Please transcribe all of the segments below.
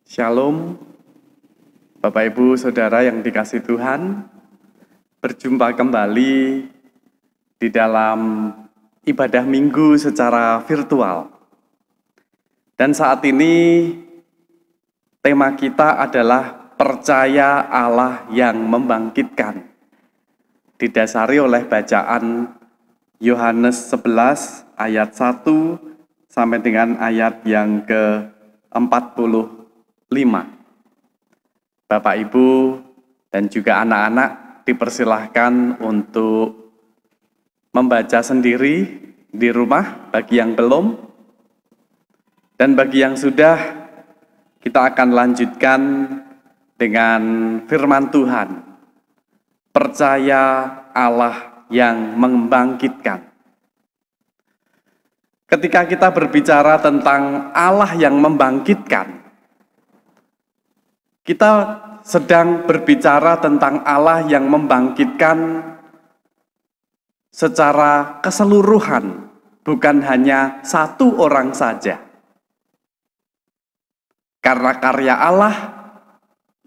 Shalom, Bapak Ibu Saudara yang dikasihi Tuhan. Berjumpa kembali di dalam ibadah minggu secara virtual. Dan saat ini tema kita adalah percaya Allah yang membangkitkan. Didasari oleh bacaan Yohanes 11 ayat 1 sampai dengan ayat yang ke-45. Bapak Ibu dan juga anak-anak dipersilahkan untuk membaca sendiri di rumah bagi yang belum, dan bagi yang sudah, kita akan lanjutkan dengan firman Tuhan. Percaya Allah yang membangkitkan. Ketika kita berbicara tentang Allah yang membangkitkan, kita sedang berbicara tentang Allah yang membangkitkan secara keseluruhan, bukan hanya satu orang saja. Karena karya Allah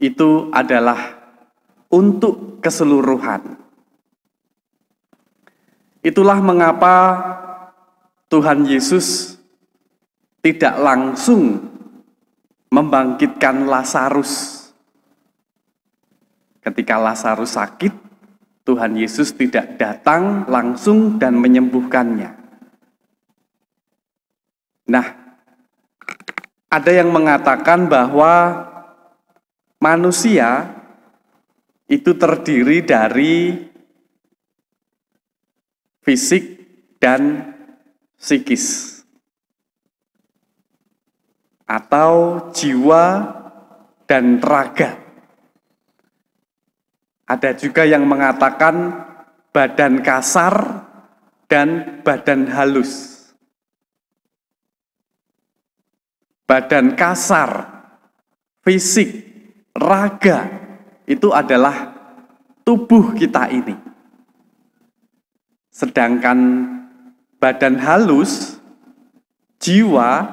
itu adalah untuk keseluruhan. Itulah mengapa Tuhan Yesus tidak langsung membangkitkan Lazarus. Ketika Lazarus sakit, Tuhan Yesus tidak datang langsung dan menyembuhkannya. Nah, ada yang mengatakan bahwa manusia itu terdiri dari fisik dan psikis, atau jiwa dan raga. Ada juga yang mengatakan badan kasar dan badan halus. Badan kasar, fisik, raga, itu adalah tubuh kita ini. Sedangkan badan halus, jiwa,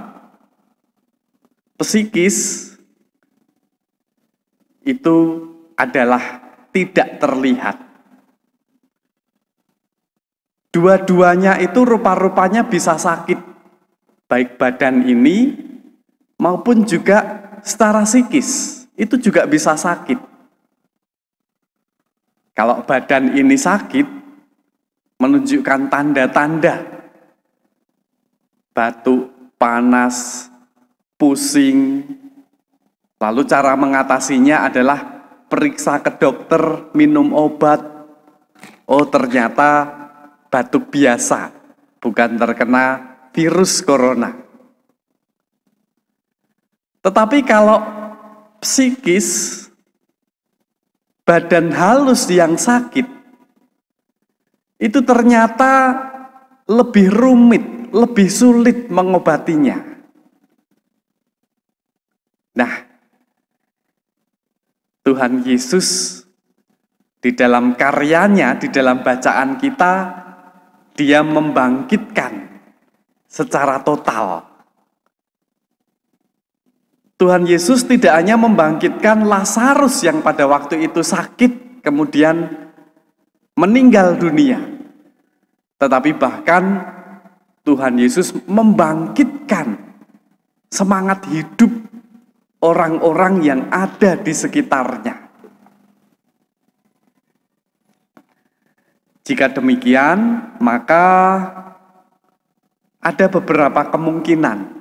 psikis, itu adalah tidak terlihat. Dua-duanya itu rupa-rupanya bisa sakit, baik badan ini maupun juga secara psikis, itu juga bisa sakit. Kalau badan ini sakit, menunjukkan tanda-tanda batuk, panas, pusing. Lalu cara mengatasinya adalah periksa ke dokter, minum obat. Oh, ternyata batuk biasa, bukan terkena virus corona. Tetapi kalau psikis, badan halus yang sakit, itu ternyata lebih rumit, lebih sulit mengobatinya. Nah, Tuhan Yesus di dalam karyanya, di dalam bacaan kita, Dia membangkitkan secara total. Tuhan Yesus tidak hanya membangkitkan Lazarus yang pada waktu itu sakit, kemudian meninggal dunia. Tetapi bahkan Tuhan Yesus membangkitkan semangat hidup orang-orang yang ada di sekitarnya. Jika demikian, maka ada beberapa kemungkinan.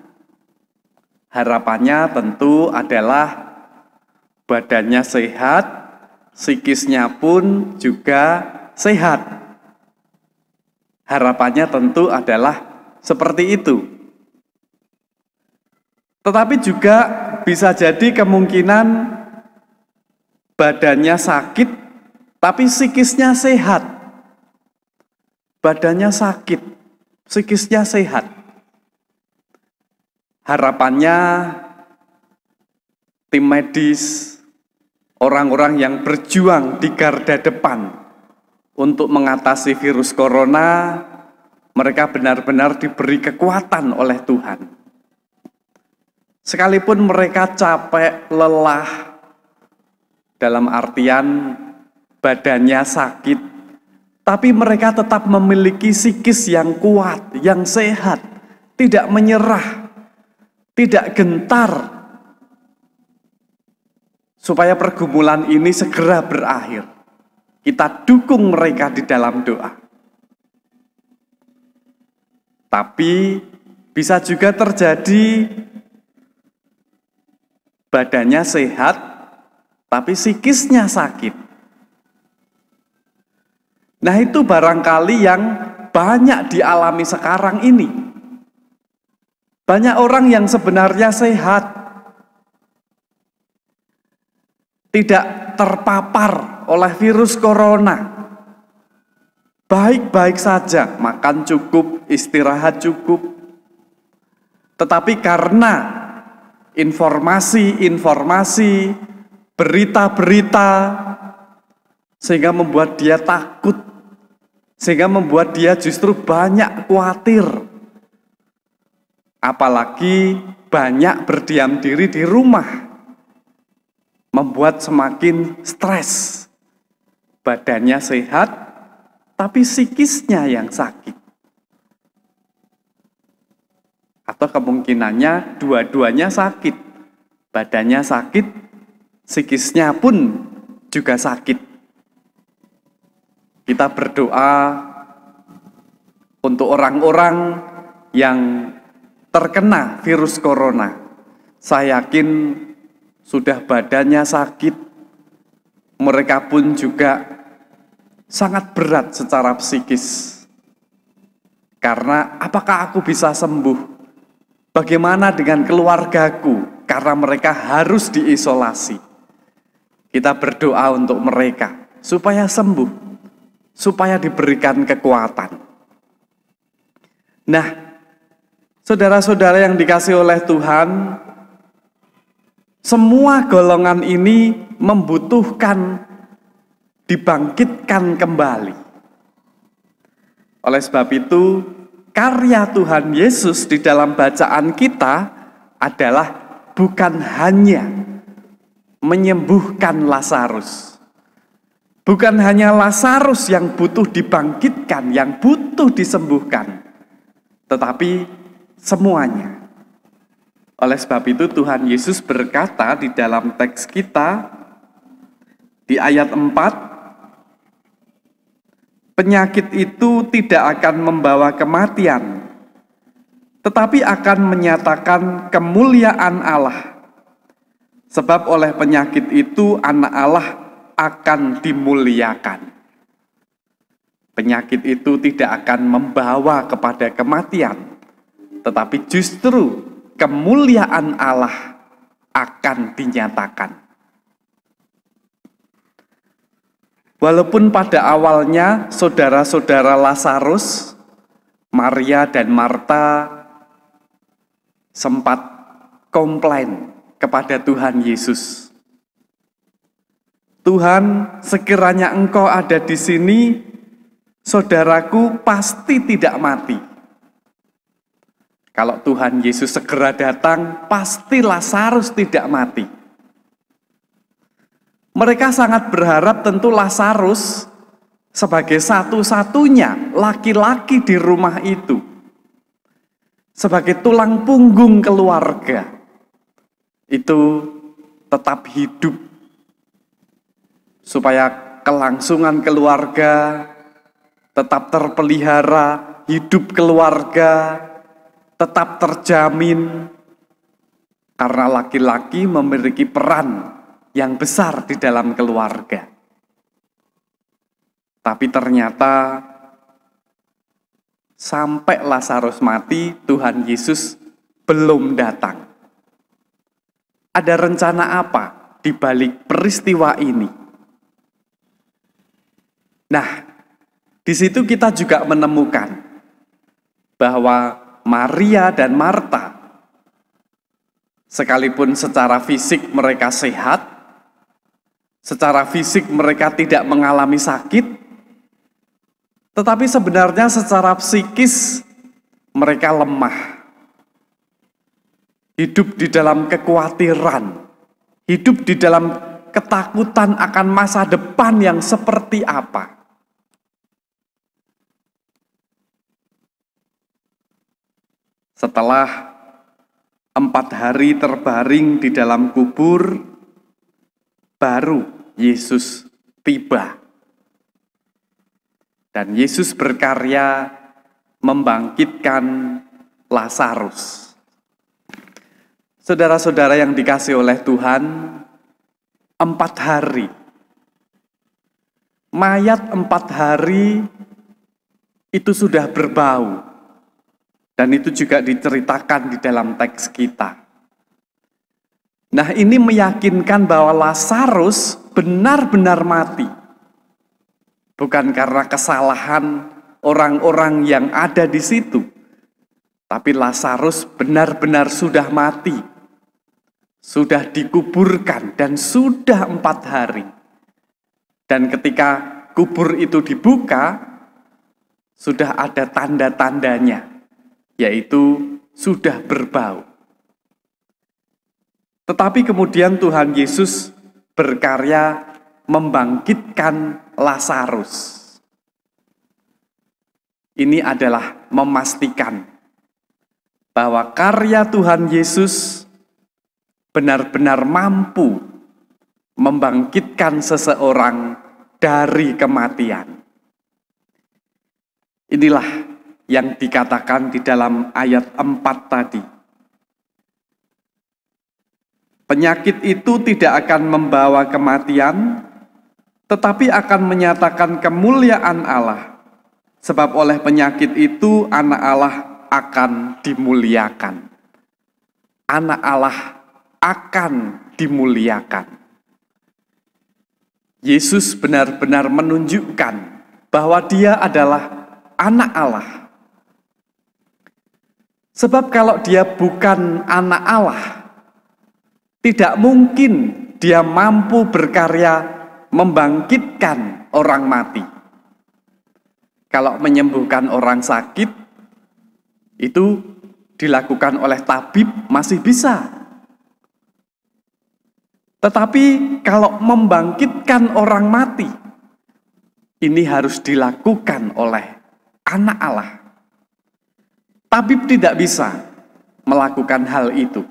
Harapannya tentu adalah badannya sehat, psikisnya pun juga sehat. Harapannya tentu adalah seperti itu. Tetapi juga bisa jadi kemungkinan badannya sakit, tapi psikisnya sehat. Badannya sakit, psikisnya sehat. Harapannya tim medis, orang-orang yang berjuang di garda depan untuk mengatasi virus corona, mereka benar-benar diberi kekuatan oleh Tuhan. Sekalipun mereka capek, lelah, dalam artian badannya sakit, tapi mereka tetap memiliki psikis yang kuat, yang sehat, tidak menyerah, tidak gentar, supaya pergumulan ini segera berakhir. Kita dukung mereka di dalam doa. Tapi bisa juga terjadi badannya sehat, tapi psikisnya sakit. Nah, itu barangkali yang banyak dialami sekarang ini. Banyak orang yang sebenarnya sehat, tidak terpapar oleh virus corona, baik-baik saja, makan cukup, istirahat cukup. Tetapi karena informasi-informasi, berita-berita, sehingga membuat dia takut, sehingga membuat dia justru banyak khawatir. Apalagi banyak berdiam diri di rumah, membuat semakin stres. Badannya sehat, tapi psikisnya yang sakit. Atau kemungkinannya dua-duanya sakit. Badannya sakit, psikisnya pun juga sakit. Kita berdoa untuk orang-orang yang terkena virus corona. Saya yakin sudah badannya sakit, mereka pun juga sangat berat secara psikis. Karena apakah aku bisa sembuh? Bagaimana dengan keluargaku? Karena mereka harus diisolasi. Kita berdoa untuk mereka supaya sembuh, supaya diberikan kekuatan. Nah, saudara-saudara yang dikasihi oleh Tuhan, semua golongan ini membutuhkan dibangkitkan kembali. Oleh sebab itu, karya Tuhan Yesus di dalam bacaan kita adalah bukan hanya menyembuhkan Lazarus. Bukan hanya Lazarus yang butuh dibangkitkan, yang butuh disembuhkan, tetapi semuanya. Oleh sebab itu Tuhan Yesus berkata di dalam teks kita di ayat 4, penyakit itu tidak akan membawa kematian, tetapi akan menyatakan kemuliaan Allah. Sebab oleh penyakit itu anak Allah akan dimuliakan. Penyakit itu tidak akan membawa kepada kematian, tetapi justru kemuliaan Allah akan dinyatakan. Walaupun pada awalnya saudara-saudara Lazarus, Maria dan Marta sempat komplain kepada Tuhan Yesus. Tuhan, sekiranya Engkau ada di sini, saudaraku pasti tidak mati. Kalau Tuhan Yesus segera datang, pasti Lazarus tidak mati. Mereka sangat berharap tentu Lazarus sebagai satu-satunya laki-laki di rumah itu, sebagai tulang punggung keluarga, itu tetap hidup, supaya kelangsungan keluarga tetap terpelihara, hidup keluarga tetap terjamin, karena laki-laki memiliki peran yang besar di dalam keluarga. Tapi ternyata sampai Lazarus mati, Tuhan Yesus belum datang. Ada rencana apa di balik peristiwa ini? Nah, di situ kita juga menemukan bahwa Maria dan Marta, sekalipun secara fisik mereka sehat, secara fisik mereka tidak mengalami sakit, tetapi sebenarnya secara psikis mereka lemah. hidup di dalam kekhawatiran, hidup di dalam ketakutan akan masa depan yang seperti apa. Setelah 4 hari terbaring di dalam kubur, baru Yesus tiba. Dan Yesus berkarya membangkitkan Lazarus. Saudara-saudara yang dikasihi oleh Tuhan, 4 hari. Mayat 4 hari itu sudah berbau. Dan itu juga diceritakan di dalam teks kita. Nah, ini meyakinkan bahwa Lazarus benar-benar mati. Bukan karena kesalahan orang-orang yang ada di situ. Tapi Lazarus benar-benar sudah mati. Sudah dikuburkan dan sudah 4 hari. Dan ketika kubur itu dibuka, sudah ada tanda-tandanya. Yaitu sudah berbau. Tetapi kemudian Tuhan Yesus berkarya membangkitkan Lazarus. Ini adalah memastikan bahwa karya Tuhan Yesus benar-benar mampu membangkitkan seseorang dari kematian. Inilah yang dikatakan di dalam ayat 4 tadi. Penyakit itu tidak akan membawa kematian, tetapi akan menyatakan kemuliaan Allah. Sebab oleh penyakit itu anak Allah akan dimuliakan. Anak Allah akan dimuliakan. Yesus benar-benar menunjukkan bahwa Dia adalah anak Allah. Sebab kalau Dia bukan anak Allah, tidak mungkin Dia mampu berkarya membangkitkan orang mati. Kalau menyembuhkan orang sakit, itu dilakukan oleh tabib masih bisa. Tetapi kalau membangkitkan orang mati, ini harus dilakukan oleh anak Allah. Tabib tidak bisa melakukan hal itu.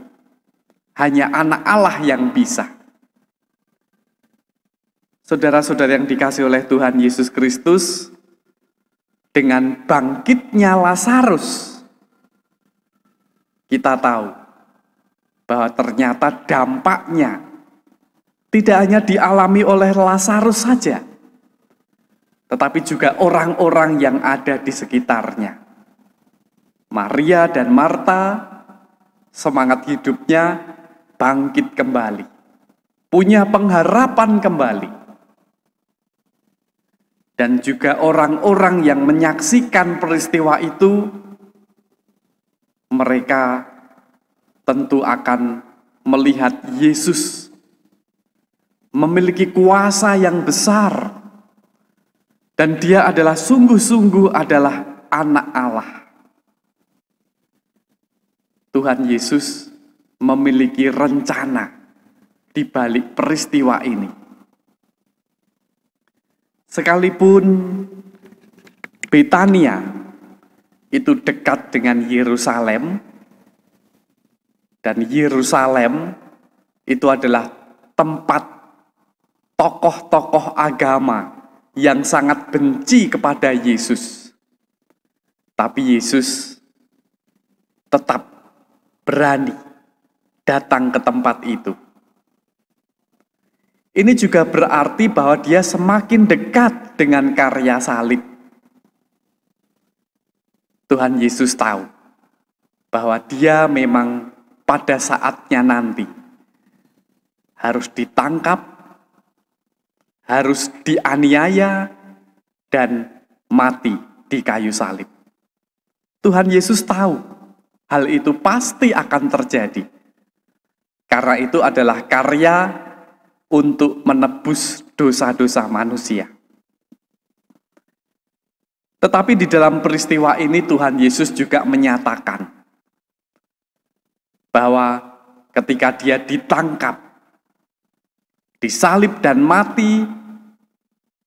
Hanya anak Allah yang bisa. Saudara-saudara yang dikasihi oleh Tuhan Yesus Kristus, dengan bangkitnya Lazarus, kita tahu bahwa ternyata dampaknya tidak hanya dialami oleh Lazarus saja, tetapi juga orang-orang yang ada di sekitarnya. Maria dan Marta, semangat hidupnya bangkit kembali, punya pengharapan kembali. Dan juga orang-orang yang menyaksikan peristiwa itu, mereka tentu akan melihat Yesus memiliki kuasa yang besar. Dan Dia adalah sungguh-sungguh adalah anak Allah. Tuhan Yesus memiliki rencana di balik peristiwa ini. Sekalipun Betania itu dekat dengan Yerusalem, dan Yerusalem itu adalah tempat tokoh-tokoh agama yang sangat benci kepada Yesus. Tapi Yesus tetap berani datang ke tempat itu. Ini juga berarti bahwa Dia semakin dekat dengan karya salib. Tuhan Yesus tahu bahwa Dia memang pada saatnya nanti harus ditangkap, harus dianiaya, dan mati di kayu salib. Tuhan Yesus tahu hal itu pasti akan terjadi. Karena itu adalah karya untuk menebus dosa-dosa manusia. Tetapi di dalam peristiwa ini Tuhan Yesus juga menyatakan bahwa ketika dia ditangkap, disalib dan mati,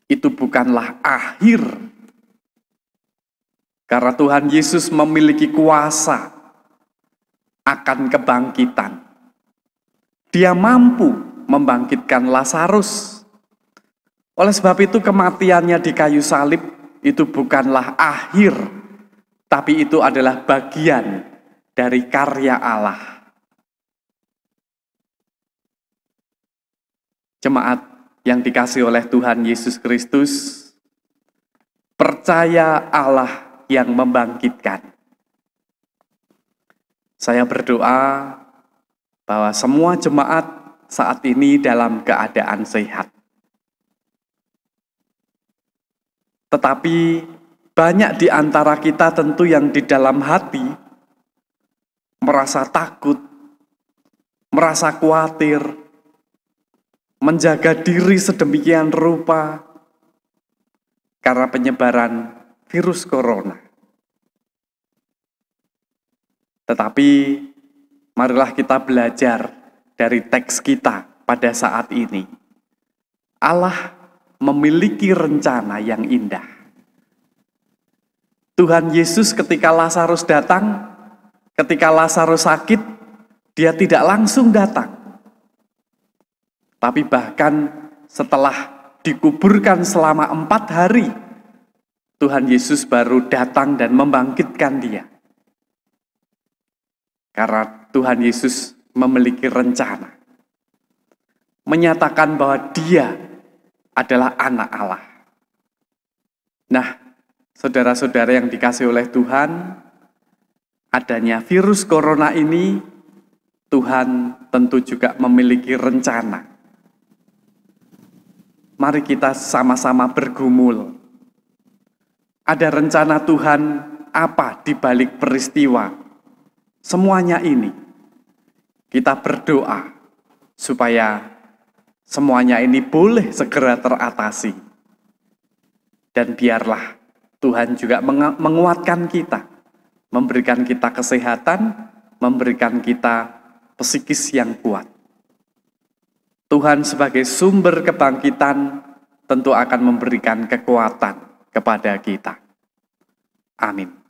itu bukanlah akhir. Karena Tuhan Yesus memiliki kuasa akan kebangkitan. Dia mampu membangkitkan Lazarus. Oleh sebab itu kematiannya di kayu salib itu bukanlah akhir, tapi itu adalah bagian dari karya Allah. Jemaat yang dikasihi oleh Tuhan Yesus Kristus, percaya Allah yang membangkitkan. Saya berdoa bahwa semua jemaat saat ini dalam keadaan sehat. Tetapi banyak di antara kita tentu yang di dalam hati merasa takut, merasa khawatir, menjaga diri sedemikian rupa karena penyebaran virus corona. Tetapi marilah kita belajar dari teks kita pada saat ini. Allah memiliki rencana yang indah. Tuhan Yesus ketika Lazarus datang, ketika Lazarus sakit, dia tidak langsung datang. Tapi bahkan setelah dikuburkan selama 4 hari, Tuhan Yesus baru datang dan membangkitkan dia. Karena Tuhan Yesus memiliki rencana, menyatakan bahwa dia adalah anak Allah. Nah, saudara-saudara yang dikasihi oleh Tuhan, adanya virus corona ini, Tuhan tentu juga memiliki rencana. Mari kita sama-sama bergumul. Ada rencana Tuhan apa di balik peristiwa semuanya ini? Kita berdoa supaya semuanya ini boleh segera teratasi. Dan biarlah Tuhan juga menguatkan kita, memberikan kita kesehatan, memberikan kita psikis yang kuat. Tuhan sebagai sumber kebangkitan tentu akan memberikan kekuatan kepada kita. Amin.